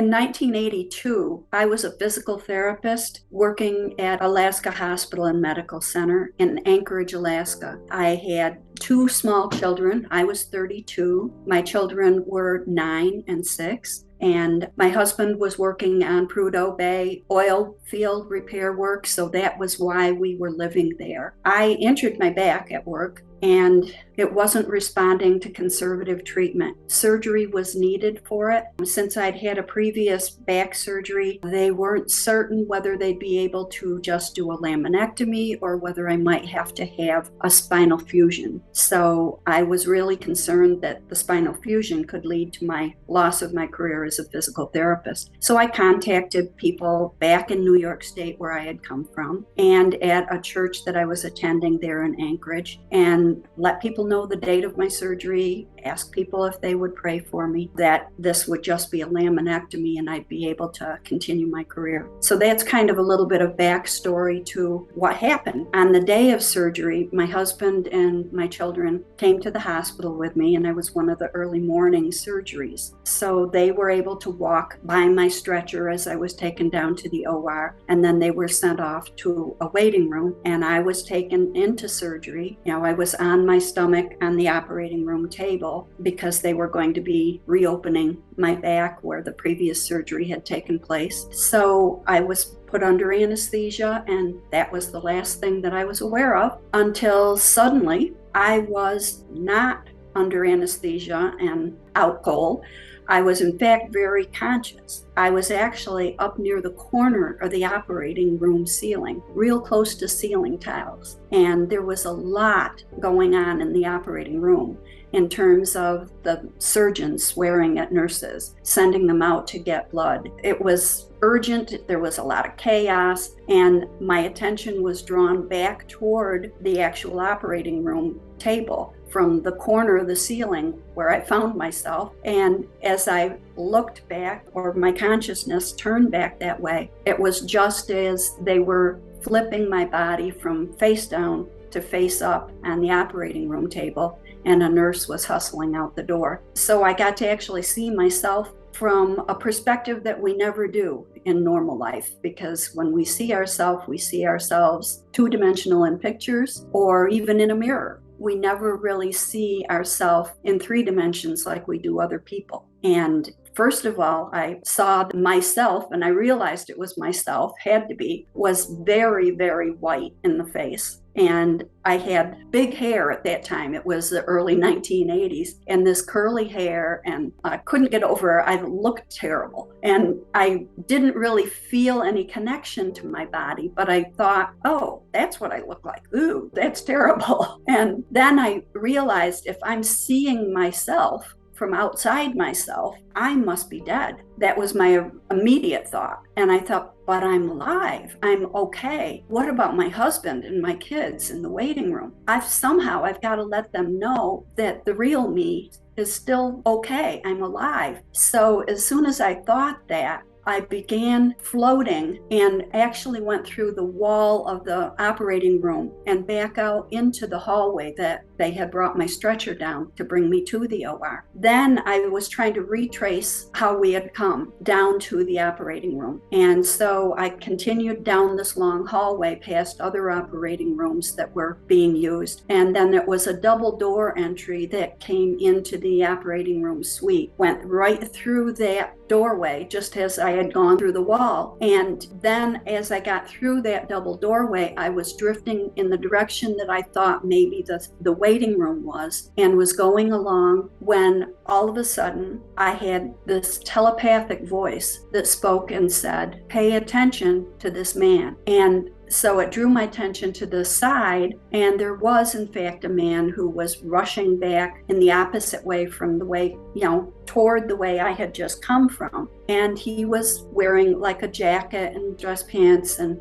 In 1982, I was a physical therapist working at Alaska Hospital and Medical Center in Anchorage, Alaska. I had two small children. I was 32. My children were 9 and 6. And my husband was working on Prudhoe Bay oil field repair work, so that was why we were living there. I injured my back at work, and it wasn't responding to conservative treatment. Surgery was needed for it. Since I'd had a previous back surgery, they weren't certain whether they'd be able to just do a laminectomy or whether I might have to have a spinal fusion. So I was really concerned that the spinal fusion could lead to my loss of my career as a physical therapist. So I contacted people back in New York State where I had come from and at a church that I was attending there in Anchorage, and let people know the date of my surgery, ask people if they would pray for me, that this would just be a laminectomy and I'd be able to continue my career. So that's kind of a little bit of backstory to what happened. On the day of surgery, my husband and my children came to the hospital with me, and I was one of the early morning surgeries. So they were able to walk by my stretcher as I was taken down to the OR, and then they were sent off to a waiting room, and I was taken into surgery. I was on my stomach on the operating room table because they were going to be reopening my back where the previous surgery had taken place. So I was put under anesthesia, and that was the last thing that I was aware of until suddenly I was not under anesthesia and out cold. I was in fact very conscious. I was actually up near the corner of the operating room ceiling, real close to ceiling tiles. And there was a lot going on in the operating room in terms of the surgeons swearing at nurses, sending them out to get blood. It was urgent, there was a lot of chaos, and my attention was drawn back toward the actual operating room table from the corner of the ceiling where I found myself. And as I looked back, or my consciousness turned back that way, it was just as they were flipping my body from face down to face up on the operating room table, and a nurse was hustling out the door. So I got to actually see myself from a perspective that we never do in normal life, because when we see ourselves two-dimensional in pictures or even in a mirror. We never really see ourselves in 3 dimensions like we do other people. And first of all, I saw myself, and I realized it was myself, had to be, was very, very white in the face. And I had big hair at that time. It was the early 1980s, and this curly hair, and I couldn't get over it. I looked terrible. And I didn't really feel any connection to my body, but I thought, oh, that's what I look like. Ooh, that's terrible. And then I realized if I'm seeing myself from outside myself, I must be dead. That was my immediate thought. And I thought, but I'm alive. I'm okay. What about my husband and my kids in the waiting room? I've got to let them know that the real me is still okay. I'm alive. So as soon as I thought that, I began floating and actually went through the wall of the operating room and back out into the hallway that they had brought my stretcher down to bring me to the OR. Then I was trying to retrace how we had come down to the operating room. And so I continued down this long hallway past other operating rooms that were being used. And then there was a double door entry that came into the operating room suite, went right through that doorway just as I had gone through the wall. And then as I got through that double doorway, I was drifting in the direction that I thought maybe the waiting room was, and was going along when all of a sudden I had this telepathic voice that spoke and said, "Pay attention to this man." And so it drew my attention to the side, and there was in fact a man who was rushing back in the opposite way from the way, toward the way I had just come from. And he was wearing like a jacket and dress pants. And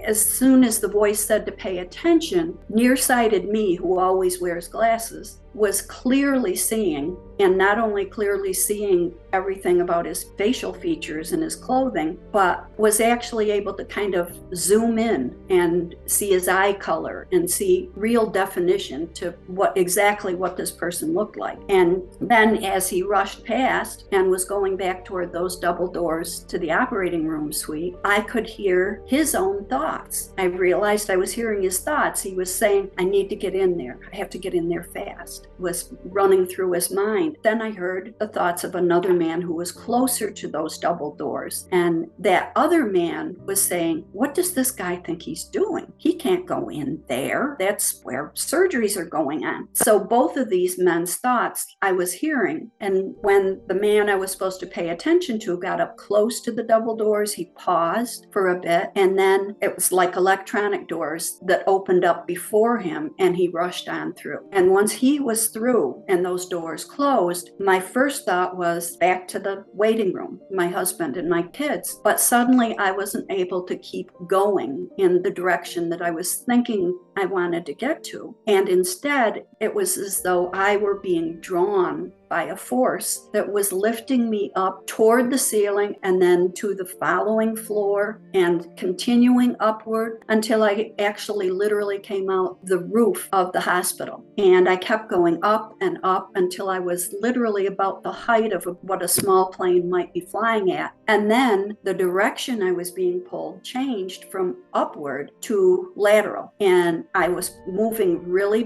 as soon as the voice said to pay attention, nearsighted me, who always wears glasses, was clearly seeing, and not only clearly seeing everything about his facial features and his clothing, but was actually able to kind of zoom in and see his eye color and see real definition to exactly what this person looked like. And then as he rushed past and was going back toward those double doors to the operating room suite, I could hear his own thoughts. I realized I was hearing his thoughts. He was saying, I need to get in there. I have to get in there fast. It was running through his mind. Then I heard the thoughts of another man who was closer to those double doors. And that other man was saying, what does this guy think he's doing? He can't go in there. That's where surgeries are going on. So both of these men's thoughts I was hearing. And when the man I was supposed to pay attention to got up close to the double doors, he paused for a bit. And then it was like electronic doors that opened up before him, and he rushed on through. And once he was through and those doors closed, my first thought was back to the waiting room, my husband and my kids. But suddenly I wasn't able to keep going in the direction that I was thinking I wanted to get to. And instead, it was as though I were being drawn by a force that was lifting me up toward the ceiling and then to the following floor and continuing upward until I actually literally came out the roof of the hospital. And I kept going up and up until I was literally about the height of what a small plane might be flying at. And then the direction I was being pulled changed from upward to lateral. And I was moving really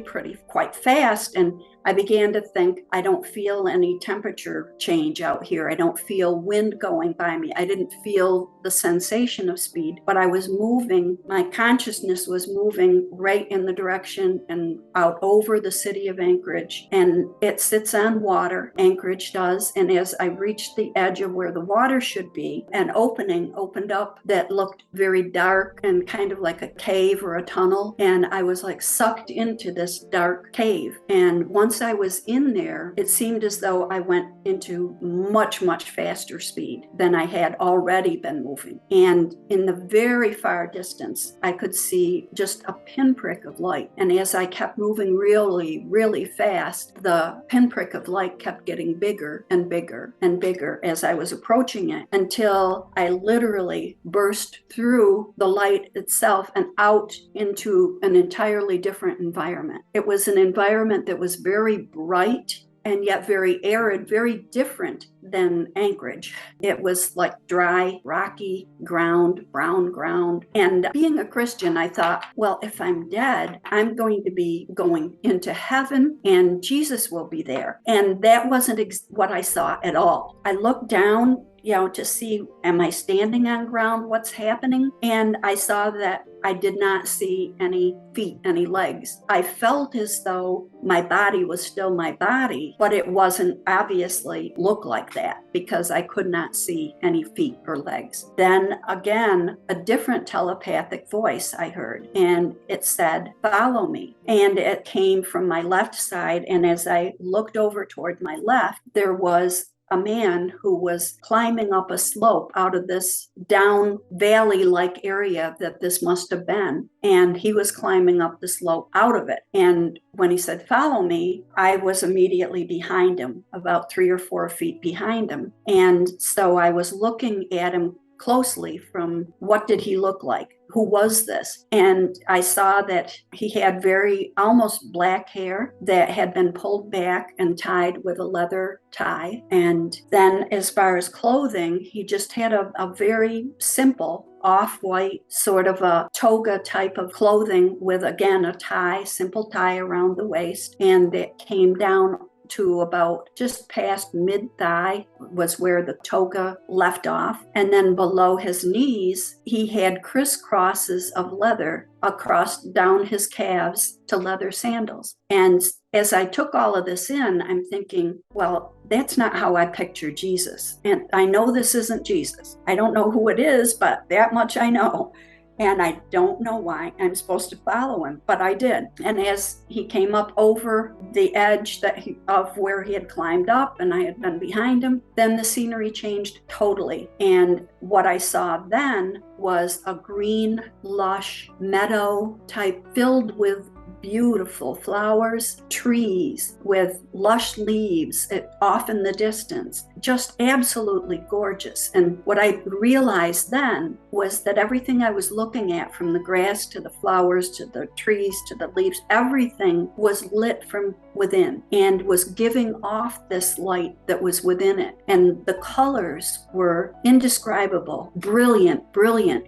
quite fast. And I began to think, I don't feel any temperature change out here. I don't feel wind going by me. I didn't feel the sensation of speed, but I was moving. My consciousness was moving right in the direction and out over the city of Anchorage. And it sits on water, Anchorage does. And as I reached the edge of where the water should be, an opening opened up that looked very dark and kind of like a cave or a tunnel. And I was like sucked into this dark cave. And once I was in there, it seemed as though I went into much, much faster speed than I had already been moving. And in the very far distance, I could see just a pinprick of light. And as I kept moving really, really fast, the pinprick of light kept getting bigger and bigger and bigger as I was approaching it, until I literally burst through the light itself and out into an entirely different environment. It was an environment that was very bright and yet very arid, very different than Anchorage. It was like dry, rocky ground, brown ground. And being a Christian, I thought, well, if I'm dead, I'm going to be going into heaven and Jesus will be there. And that wasn't what I saw at all. I looked down, to see, am I standing on ground? What's happening? And I saw that I did not see any feet, any legs. I felt as though my body was still my body, but it wasn't obviously look like that because I could not see any feet or legs. Then again, a different telepathic voice I heard, and it said, follow me. And it came from my left side. And as I looked over toward my left, there was a man who was climbing up a slope out of this down valley-like area that this must have been. And he was climbing up the slope out of it. And when he said, follow me, I was immediately behind him, about 3 or 4 feet behind him. And so I was looking at him closely from what did he look like? Who was this? And I saw that he had very almost black hair that had been pulled back and tied with a leather tie. And then as far as clothing, he just had a very simple off-white sort of a toga type of clothing with, again, a tie, simple tie around the waist. And it came down to about just past mid-thigh was where the toga left off. And then below his knees, he had crisscrosses of leather across down his calves to leather sandals. And as I took all of this in, I'm thinking, well, that's not how I picture Jesus. And I know this isn't Jesus. I don't know who it is, but that much I know. And I don't know why I'm supposed to follow him, but I did. And as he came up over the edge of where he had climbed up and I had been behind him, then the scenery changed totally. And what I saw then was a green, lush meadow type filled with beautiful flowers, trees with lush leaves off in the distance, just absolutely gorgeous. And what I realized then was that everything I was looking at, from the grass to the flowers to the trees to the leaves, everything was lit from within and was giving off this light that was within it. And the colors were indescribable, brilliant,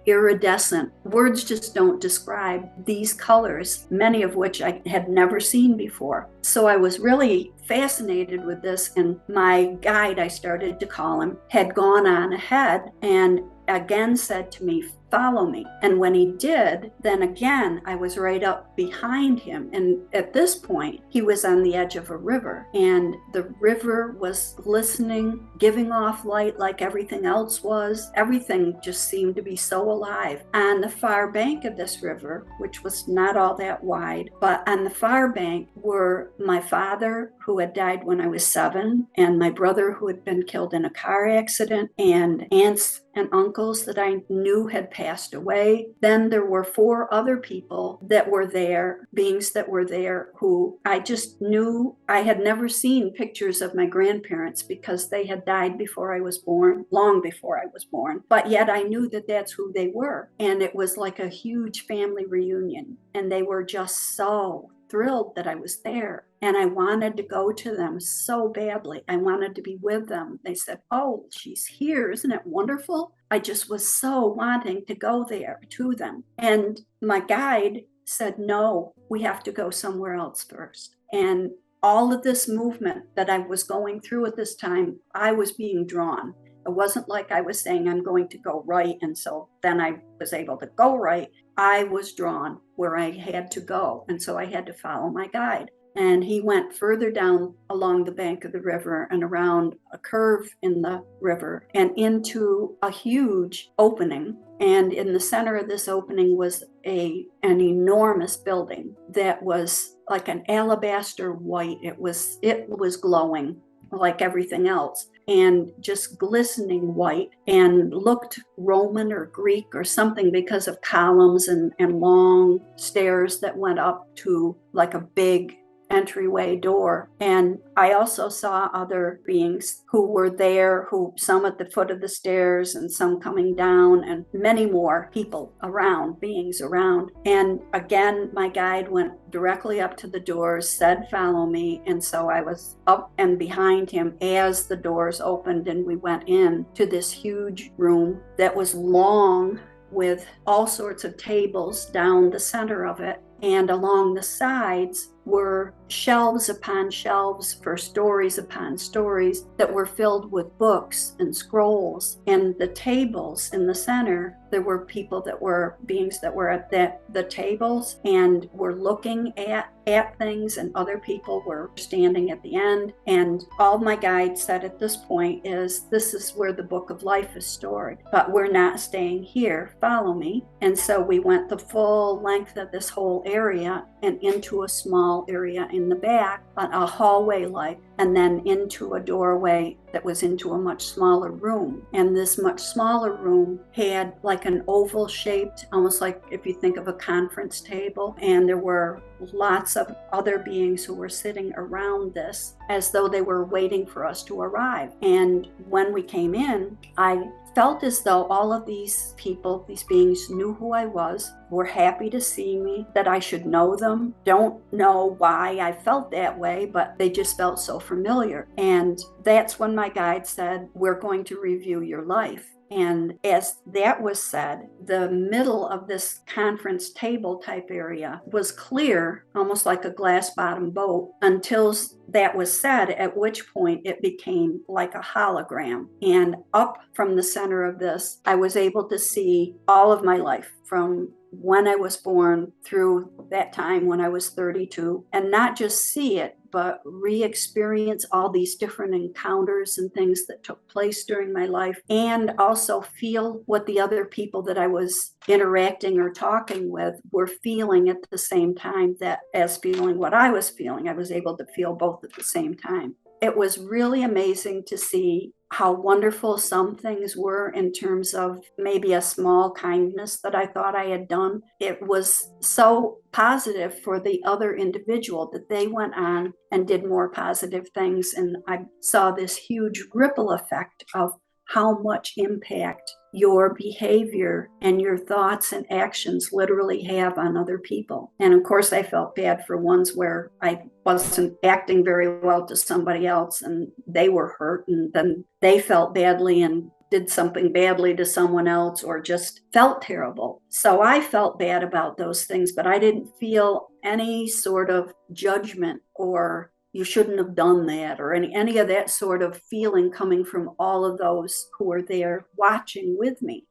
iridescent. Words just don't describe these colors, many of which I had never seen before. So I was really fascinated with this, and my guide, I started to call him, had gone on ahead and again said to me, "Follow me." And when he did, then again, I was right up behind him. And at this point, he was on the edge of a river, and the river was glistening, giving off light like everything else was. Everything just seemed to be so alive. On the far bank of this river, which was not all that wide, but on the far bank were my father, who had died when I was 7, and my brother, who had been killed in a car accident, and aunts and uncles that I knew had passed away. Then there were 4 other people that were there, beings that were there, who I just knew. I had never seen pictures of my grandparents because they had died before I was born, long before I was born. But yet I knew that that's who they were. And it was like a huge family reunion. And they were just so thrilled that I was there. And I wanted to go to them so badly. I wanted to be with them. They said, "Oh, she's here. Isn't it wonderful?" I just was so wanting to go there to them. And my guide said, "No, we have to go somewhere else first." And all of this movement that I was going through at this time, I was being drawn. It wasn't like I was saying I'm going to go right, and so then I was able to go right. I was drawn where I had to go, and so I had to follow my guide. And he went further down along the bank of the river and around a curve in the river and into a huge opening. And in the center of this opening was an enormous building that was like an alabaster white. It was glowing like everything else, and just glistening white, and looked Roman or Greek or something because of columns and long stairs that went up to like a big entryway door. And I also saw other beings who were there, who some at the foot of the stairs and some coming down, and many more people around, beings around. And again, my guide went directly up to the doors, said, "Follow me." And so I was up and behind him as the doors opened, and we went in to this huge room that was long, with all sorts of tables down the center of it. And along the sides were shelves upon shelves for stories upon stories that were filled with books and scrolls. And the tables in the center, there were people that were beings that were at the tables and were looking at things, and other people were standing at the end. And all my guide said at this point is, "This is where the book of life is stored, but we're not staying here. Follow me." And so we went the full length of this whole area and into a small area in the back, a hallway like, and then into a doorway that was into a much smaller room. And this much smaller room had like an oval shaped, almost like if you think of a conference table. And there were lots of other beings who were sitting around this as though they were waiting for us to arrive. And when we came in, I felt as though all of these people, these beings, knew who I was, were happy to see me, that I should know them. Don't know why I felt that way, but they just felt so familiar. And that's when my guide said, "We're going to review your life." And as that was said, the middle of this conference table type area was clear, almost like a glass bottom boat, until that was said, at which point it became like a hologram. And up from the center of this, I was able to see all of my life from when I was born through that time when I was 32, and not just see it, but re-experience all these different encounters and things that took place during my life, and also feel what the other people that I was interacting or talking with were feeling at the same time, that as feeling what I was feeling, I was able to feel both at the same time. It was really amazing to see how wonderful some things were in terms of maybe a small kindness that I thought I had done. It was so positive for the other individual that they went on and did more positive things. And I saw this huge ripple effect of how much impact your behavior and your thoughts and actions literally have on other people. And of course, I felt bad for ones where I wasn't acting very well to somebody else and they were hurt, and then they felt badly and did something badly to someone else or just felt terrible. So I felt bad about those things, but I didn't feel any sort of judgment or you shouldn't have done that, or any of that sort of feeling coming from all of those who were there watching with me.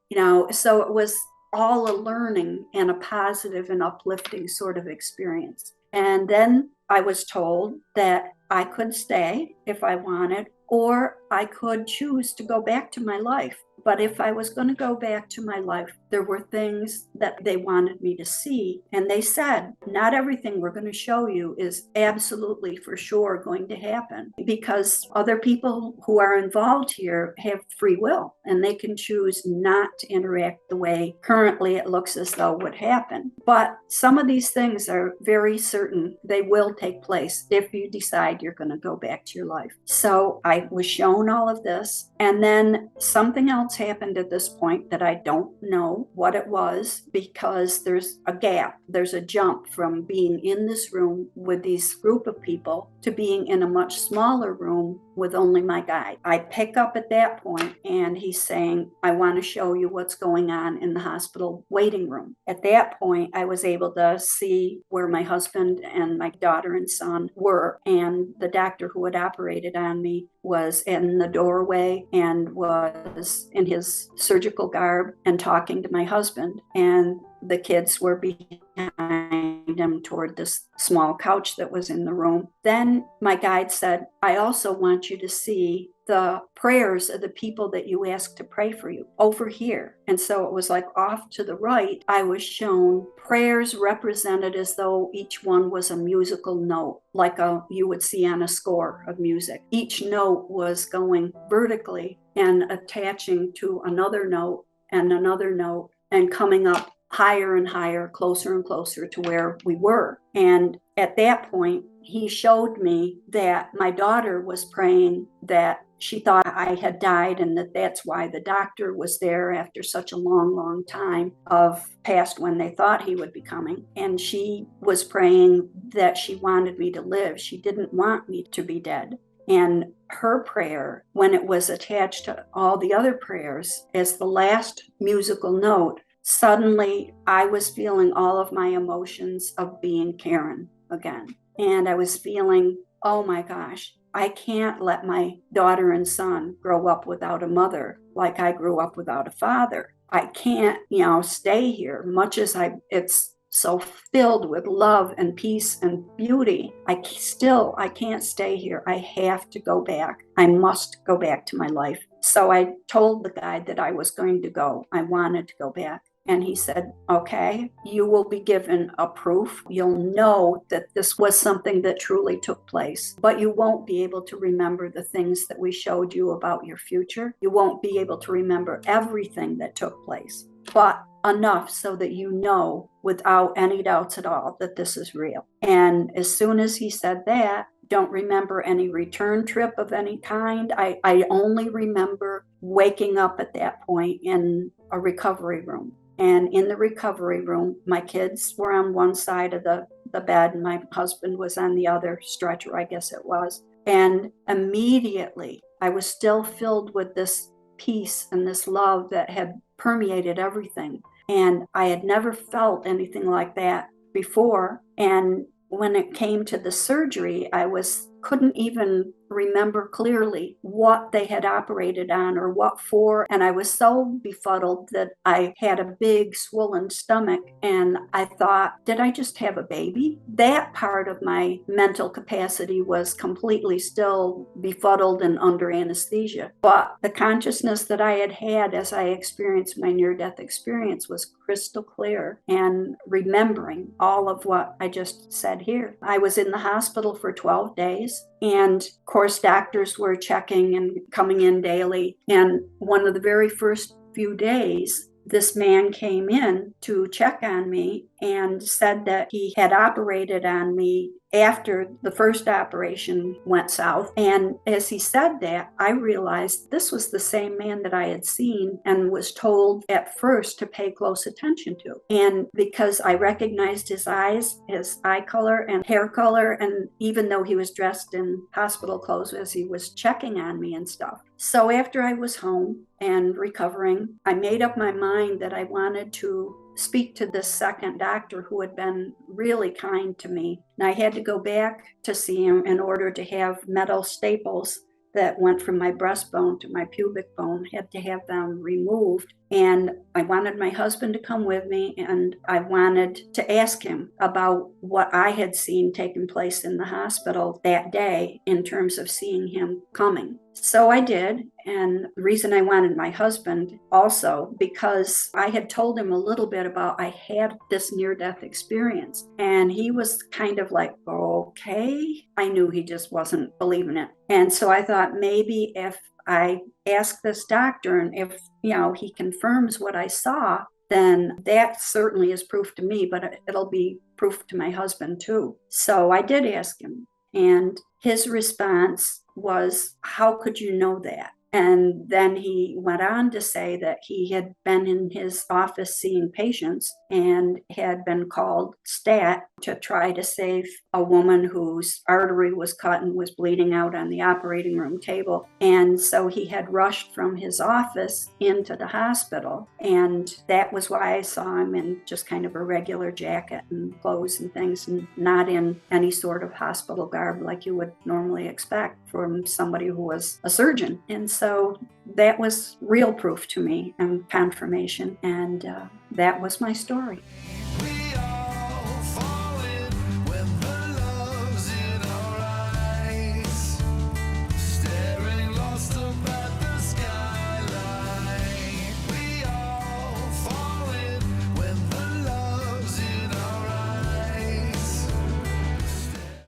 So it was all a learning and a positive and uplifting sort of experience. And then I was told that I could stay if I wanted, or I could choose to go back to my life. But if I was going to go back to my life, there were things that they wanted me to see. And they said, not everything we're going to show you is absolutely for sure going to happen, because other people who are involved here have free will and they can choose not to interact the way currently it looks as though would happen. But some of these things are very certain they will take place if you decide you're going to go back to your life. So I was shown all of this. And then something else happened at this point that I don't know what it was, because there's a gap, there's a jump from being in this room with these group of people to being in a much smaller room with only my guide. I pick up at that point and he's saying, I want to show you what's going on in the hospital waiting room. At that point, I was able to see where my husband and my daughter and son were, and the doctor who had operated on me was in the doorway and was in his surgical garb and talking to my husband, and the kids were behind him toward this small couch that was in the room. Then my guide said, I also want you to see the prayers of the people that you asked to pray for you over here. And so it was like off to the right, I was shown prayers represented as though each one was a musical note, like you would see on a score of music. Each note was going vertically and attaching to another note and coming up higher and higher, closer and closer to where we were. And at that point, he showed me that my daughter was praying that she thought I had died, and that's why the doctor was there after such a long, long time of past when they thought he would be coming. And she was praying that she wanted me to live. She didn't want me to be dead. And her prayer, when it was attached to all the other prayers as the last musical note, suddenly I was feeling all of my emotions of being Karen again. And I was feeling, oh my gosh, I can't let my daughter and son grow up without a mother like I grew up without a father. I can't, stay here, much as it's so filled with love and peace and beauty. I can't stay here. I have to go back. I must go back to my life. So I told the guide that I was going to go. I wanted to go back. And he said, okay, you will be given a proof. You'll know that this was something that truly took place, but you won't be able to remember the things that we showed you about your future. You won't be able to remember everything that took place, but enough so that you know without any doubts at all that this is real. And as soon as he said that, don't remember any return trip of any kind. I only remember waking up at that point in a recovery room. And in the recovery room, my kids were on one side of the bed and my husband was on the other stretcher, I guess it was. And immediately I was still filled with this peace and this love that had permeated everything. And I had never felt anything like that before. And when it came to the surgery, couldn't even remember clearly what they had operated on or what for. And I was so befuddled that I had a big swollen stomach. And I thought, did I just have a baby? That part of my mental capacity was completely still befuddled and under anesthesia. But the consciousness that I had as I experienced my near-death experience was crystal clear, and remembering all of what I just said here. I was in the hospital for 12 days. And of course, doctors were checking and coming in daily. And one of the very first few days, this man came in to check on me and said that he had operated on me after the first operation went south. And as he said that, I realized this was the same man that I had seen and was told at first to pay close attention to. And because I recognized his eyes, his eye color and hair color, and even though he was dressed in hospital clothes as he was checking on me and stuff. So after I was home and recovering, I made up my mind that I wanted to speak to this second doctor who had been really kind to me. And I had to go back to see him in order to have metal staples that went from my breastbone to my pubic bone, had to have them removed. And I wanted my husband to come with me, and I wanted to ask him about what I had seen taking place in the hospital that day in terms of seeing him coming. So I did. And the reason I wanted my husband also, because I had told him a little bit about I had this near-death experience. And he was kind of like, okay. I knew he just wasn't believing it. And so I thought maybe if I ask this doctor and if, he confirms what I saw, then that certainly is proof to me, but it'll be proof to my husband too. So I did ask him, and his response was, how could you know that? And then he went on to say that he had been in his office seeing patients and had been called stat to try to save a woman whose artery was cut and was bleeding out on the operating room table. And so he had rushed from his office into the hospital. And that was why I saw him in just kind of a regular jacket and clothes and things, and not in any sort of hospital garb like you would normally expect from somebody who was a surgeon. And so that was real proof to me and confirmation. And that was my story.